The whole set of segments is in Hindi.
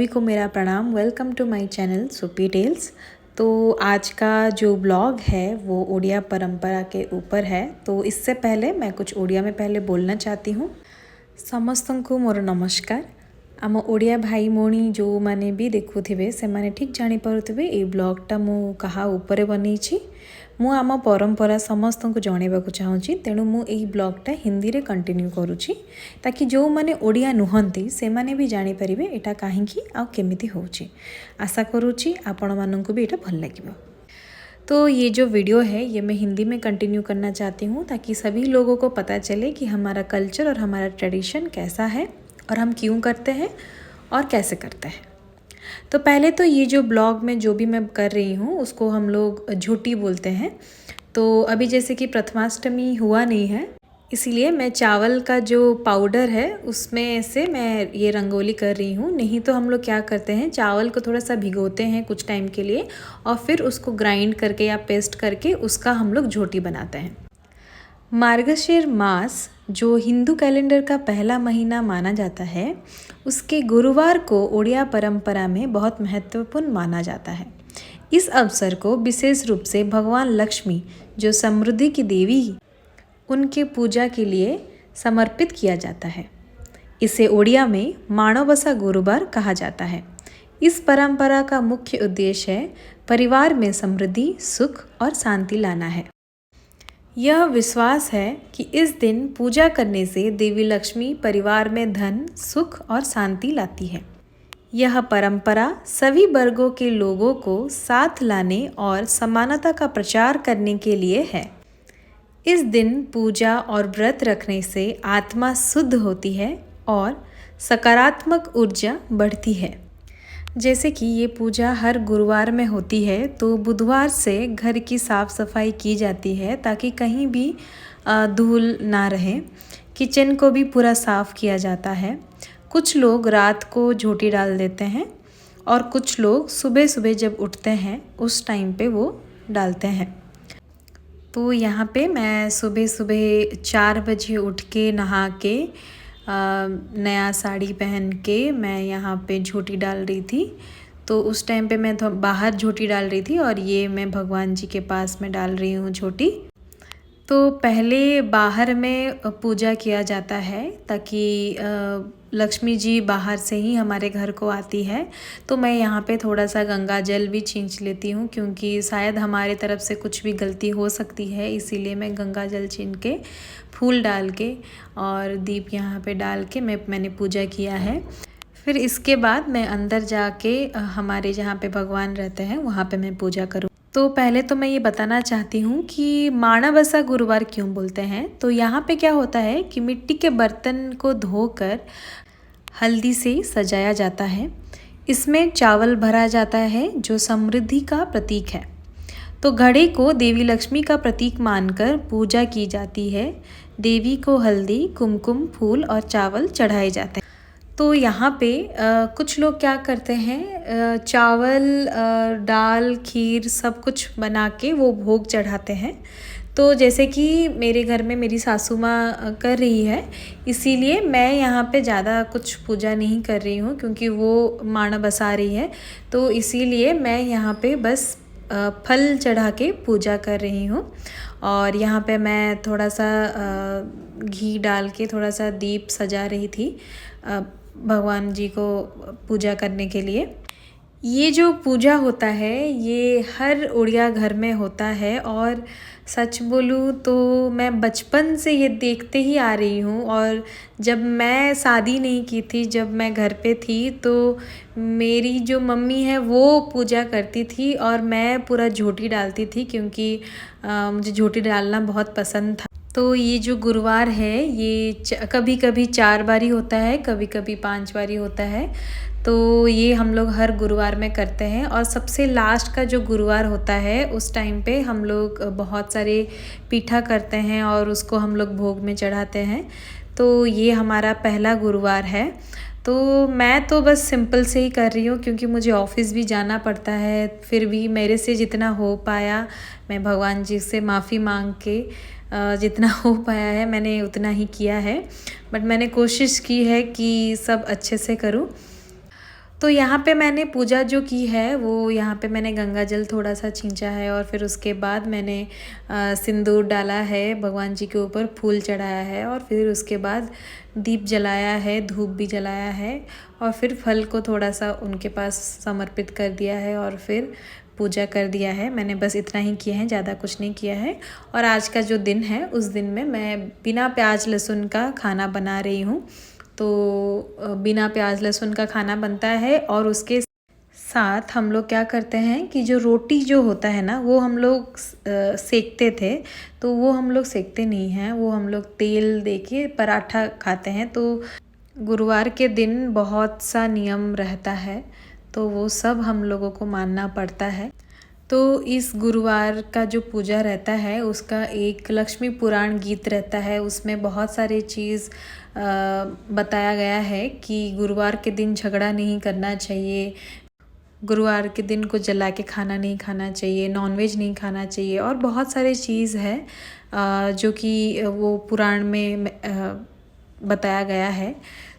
सभी को मेरा प्रणाम। Welcome to my channel soupy tales. तो आज का जो ब्लॉग है वो ओडिया परंपरा के ऊपर है। तो इससे पहले मैं कुछ ओडिया में पहले बोलना चाहती हूँ। समस्तंकु मोर नमस्कार। आम ओडिया भाई भौणी जो माने भी देखुथिबे से माने ठीक जानी पारुथिबे ए ब्लॉगटा मु कहा ऊपर बनेछि। मु आम परंपरा समस्त को जणेबाकु चाहूँगी, तेणु मु एही ब्लॉगटा हिंदी रे कंटिन्यू करुछि ताकि जो माने ओडिया नुहंती से माने भी जानी परिबे एटा काहेकि आ केमिति होछि। आशा करुछि आपण माननकु भी एटा भल लागिबो। तो ये जो वीडियो है ये मैं हिंदी में कंटिन्यू करना चाहती हूँ ताकि सभी लोगों को पता चले कि हमारा कल्चर और हमारा ट्रेडिशन कैसा है और हम क्यों करते हैं और कैसे करते हैं। तो पहले तो ये जो ब्लॉग में जो भी मैं कर रही हूँ उसको हम लोग झूठी बोलते हैं। तो अभी जैसे कि प्रथमाष्टमी हुआ नहीं है, इसीलिए मैं चावल का जो पाउडर है उसमें से मैं ये रंगोली कर रही हूँ। नहीं तो हम लोग क्या करते हैं, चावल को थोड़ा सा भिगोते हैं कुछ टाइम के लिए और फिर उसको ग्राइंड करके या पेस्ट करके उसका हम लोग झोटी बनाते हैं। मार्गशीर मास जो हिंदू कैलेंडर का पहला महीना माना जाता है, उसके गुरुवार को ओडिया परंपरा में बहुत महत्वपूर्ण माना जाता है। इस अवसर को विशेष रूप से भगवान लक्ष्मी जो समृद्धि की देवी, उनके पूजा के लिए समर्पित किया जाता है। इसे ओडिया में माणबसा गुरुवार कहा जाता है। इस परंपरा का मुख्य उद्देश्य है परिवार में समृद्धि, सुख और शांति लाना है। यह विश्वास है कि इस दिन पूजा करने से देवी लक्ष्मी परिवार में धन, सुख और शांति लाती है। यह परंपरा सभी वर्गों के लोगों को साथ लाने और समानता का प्रचार करने के लिए है। इस दिन पूजा और व्रत रखने से आत्मा शुद्ध होती है और सकारात्मक ऊर्जा बढ़ती है। जैसे कि ये पूजा हर गुरुवार में होती है, तो बुधवार से घर की साफ़ सफाई की जाती है ताकि कहीं भी धूल ना रहे। किचन को भी पूरा साफ़ किया जाता है। कुछ लोग रात को झोटी डाल देते हैं और कुछ लोग सुबह सुबह जब उठते हैं उस टाइम पे वो डालते हैं। तो यहाँ पे मैं सुबह सुबह 4 बजे उठ के नहा के नया साड़ी पहन के मैं यहाँ पे झोटी डाल रही थी। तो उस टाइम पे मैं बाहर झोटी डाल रही थी और ये मैं भगवान जी के पास में डाल रही हूँ झोटी। तो पहले बाहर में पूजा किया जाता है ताकि लक्ष्मी जी बाहर से ही हमारे घर को आती है। तो मैं यहाँ पे थोड़ा सा गंगा जल भी छींच लेती हूँ क्योंकि शायद हमारे तरफ से कुछ भी गलती हो सकती है, इसीलिए मैं गंगा जल छीन के फूल डाल के और दीप यहाँ पे डाल के मैंने पूजा किया है। फिर इसके बाद मैं अंदर जाके हमारे जहाँ पे भगवान रहते हैं वहाँ पे मैं पूजा करूँ। तो पहले तो मैं ये बताना चाहती हूँ कि माणबसा गुरुवार क्यों बोलते हैं। तो यहाँ पे क्या होता है कि मिट्टी के बर्तन को धोकर हल्दी से सजाया जाता है। इसमें चावल भरा जाता है जो समृद्धि का प्रतीक है। तो घड़े को देवी लक्ष्मी का प्रतीक मानकर पूजा की जाती है। देवी को हल्दी, कुमकुम, फूल और चावल चढ़ाए जाते हैं। तो यहाँ पे कुछ लोग क्या करते हैं, चावल, दाल, खीर सब कुछ बना के वो भोग चढ़ाते हैं। तो जैसे कि मेरे घर में मेरी सासू माँ कर रही है, इसीलिए मैं यहाँ पे ज़्यादा कुछ पूजा नहीं कर रही हूँ क्योंकि वो माणबसा रही है। तो इसीलिए मैं यहाँ पे बस फल चढ़ा के पूजा कर रही हूँ। और यहाँ पे मैं थोड़ा सा घी डाल के थोड़ा सा दीप सजा रही थी भगवान जी को पूजा करने के लिए। ये जो पूजा होता है ये हर उड़िया घर में होता है और सच बोलूँ तो मैं बचपन से ये देखते ही आ रही हूँ। और जब मैं शादी नहीं की थी, जब मैं घर पे थी, तो मेरी जो मम्मी है वो पूजा करती थी और मैं पूरा झोटी डालती थी क्योंकि मुझे झोटी डालना बहुत पसंद था। तो ये जो गुरुवार है ये कभी कभी 4 बारी होता है, कभी कभी 5 बारी होता है। तो ये हम लोग हर गुरुवार में करते हैं और सबसे लास्ट का जो गुरुवार होता है उस टाइम पे हम लोग बहुत सारे पीठा करते हैं और उसको हम लोग भोग में चढ़ाते हैं। तो ये हमारा पहला गुरुवार है। तो मैं तो बस सिंपल से ही कर रही हूँ क्योंकि मुझे ऑफिस भी जाना पड़ता है। फिर भी मेरे से जितना हो पाया मैं भगवान जी से माफ़ी मांग के जितना हो पाया है मैंने उतना ही किया है। बट मैंने कोशिश की है कि सब अच्छे से करूँ। तो यहाँ पे मैंने पूजा जो की है वो यहाँ पे मैंने गंगा जल थोड़ा सा छींचा है और फिर उसके बाद मैंने सिंदूर डाला है, भगवान जी के ऊपर फूल चढ़ाया है और फिर उसके बाद दीप जलाया है, धूप भी जलाया है और फिर फल को थोड़ा सा उनके पास समर्पित कर दिया है और फिर पूजा कर दिया है। मैंने बस इतना ही किया है, ज़्यादा कुछ नहीं किया है। और आज का जो दिन है उस दिन में मैं बिना प्याज लहसुन का खाना बना रही हूँ। तो बिना प्याज लहसुन का खाना बनता है और उसके साथ हम लोग क्या करते हैं कि जो रोटी जो होता है ना वो हम लोग सेकते थे, तो वो हम लोग सेकते नहीं हैं, वो हम लोग तेल दे के पराठा खाते हैं। तो गुरुवार के दिन बहुत सा नियम रहता है, तो वो सब हम लोगों को मानना पड़ता है। तो इस गुरुवार का जो पूजा रहता है उसका एक लक्ष्मी पुराण गीत रहता है, उसमें बहुत सारी चीज़ बताया गया है कि गुरुवार के दिन झगड़ा नहीं करना चाहिए, गुरुवार के दिन को जला के खाना नहीं खाना चाहिए, नॉनवेज नहीं खाना चाहिए और बहुत सारी चीज़ है जो कि वो पुराण में बताया गया है।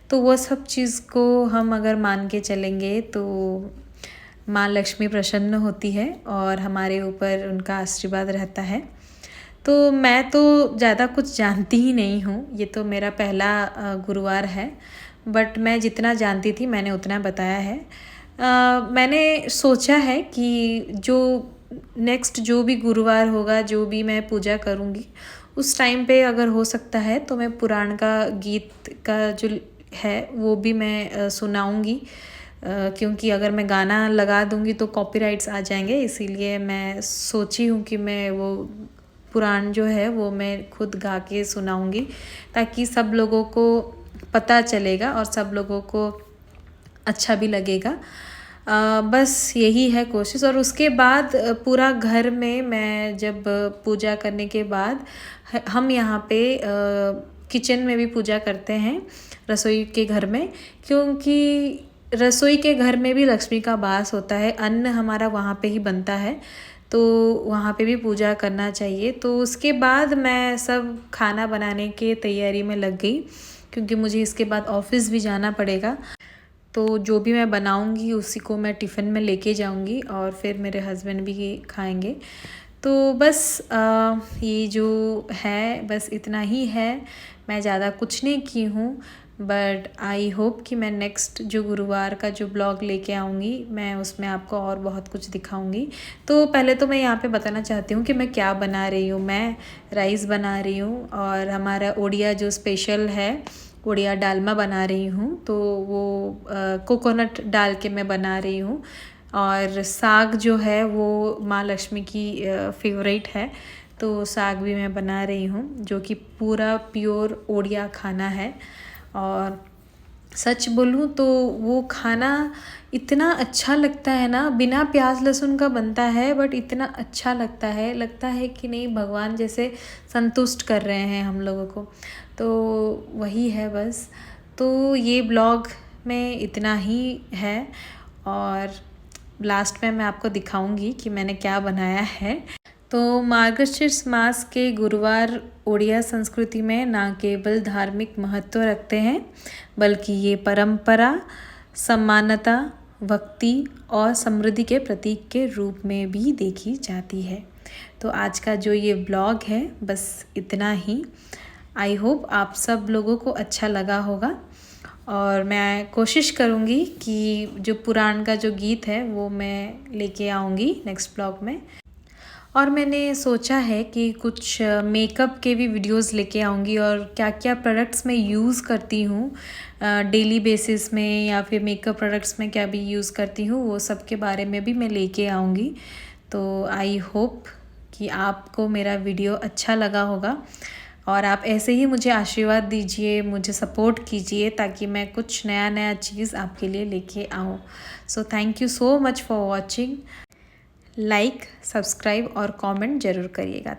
तो वो सब चीज़ को हम अगर मान के चलेंगे तो माँ लक्ष्मी प्रसन्न होती है और हमारे ऊपर उनका आशीर्वाद रहता है। तो मैं तो ज़्यादा कुछ जानती ही नहीं हूँ, ये तो मेरा पहला गुरुवार है, बट मैं जितना जानती थी मैंने उतना बताया है। मैंने सोचा है कि जो नेक्स्ट जो भी गुरुवार होगा, जो भी मैं पूजा करूँगी उस टाइम पे अगर हो सकता है तो मैं पुराण का गीत का जो है वो भी मैं सुनाऊँगी, क्योंकि अगर मैं गाना लगा दूँगी तो कॉपीराइट्स आ जाएंगे, इसीलिए मैं सोची हूँ कि मैं वो पुराण जो है वो मैं खुद गा के सुनाऊँगी ताकि सब लोगों को पता चलेगा और सब लोगों को अच्छा भी लगेगा। बस यही है कोशिश। और उसके बाद पूरा घर में मैं जब पूजा करने के बाद हम यहाँ पे किचन में भी पूजा करते हैं, रसोई के घर में, क्योंकि रसोई के घर में भी लक्ष्मी का वास होता है, अन्न हमारा वहाँ पे ही बनता है, तो वहाँ पे भी पूजा करना चाहिए। तो उसके बाद मैं सब खाना बनाने के तैयारी में लग गई, क्योंकि मुझे इसके बाद ऑफिस भी जाना पड़ेगा। तो जो भी मैं बनाऊंगी उसी को मैं टिफ़िन में लेके जाऊंगी और फिर मेरे हस्बैंड भी खाएंगे। तो बस ये जो है बस इतना ही है, मैं ज़्यादा कुछ नहीं की हूँ, बट आई होप कि मैं नेक्स्ट जो गुरुवार का जो ब्लॉग लेके आऊँगी मैं उसमें आपको और बहुत कुछ दिखाऊँगी। तो पहले तो मैं यहाँ पे बताना चाहती हूँ कि मैं क्या बना रही हूँ। मैं राइस बना रही हूँ और हमारा ओडिया जो स्पेशल है ओडिया डालमा बना रही हूँ, तो वो कोकोनट डाल के मैं बना रही हूँ। और साग जो है वो माँ लक्ष्मी की फेवरेट है, तो साग भी मैं बना रही हूँ, जो कि पूरा प्योर ओडिया खाना है। और सच बोलूँ तो वो खाना इतना अच्छा लगता है ना, बिना प्याज लहसुन का बनता है बट इतना अच्छा लगता है कि नहीं भगवान जैसे संतुष्ट कर रहे हैं हम लोगों को। तो वही है बस। तो ये ब्लॉग में इतना ही है और लास्ट में मैं आपको दिखाऊंगी कि मैंने क्या बनाया है। तो मार्गशीर्ष मास के गुरुवार ओडिया संस्कृति में न केवल धार्मिक महत्व रखते हैं बल्कि ये परंपरा, समानता, भक्ति और समृद्धि के प्रतीक के रूप में भी देखी जाती है। तो आज का जो ये ब्लॉग है बस इतना ही। आई होप आप सब लोगों को अच्छा लगा होगा और मैं कोशिश करूँगी कि जो पुराण का जो गीत है वो मैं लेके आऊँगी नेक्स्ट ब्लॉग में। और मैंने सोचा है कि कुछ मेकअप के भी वीडियोस लेके आऊँगी और क्या क्या प्रोडक्ट्स मैं यूज़ करती हूँ डेली बेसिस में, या फिर मेकअप प्रोडक्ट्स में क्या भी यूज़ करती हूँ वो सब के बारे में भी मैं लेके आऊँगी। तो आई होप कि आपको मेरा वीडियो अच्छा लगा होगा और आप ऐसे ही मुझे आशीर्वाद दीजिए, मुझे सपोर्ट कीजिए ताकि मैं कुछ नया चीज़ आपके लिए लेके आऊँ। So thank you so much for watching. Like, subscribe और कमेंट ज़रूर करिएगा।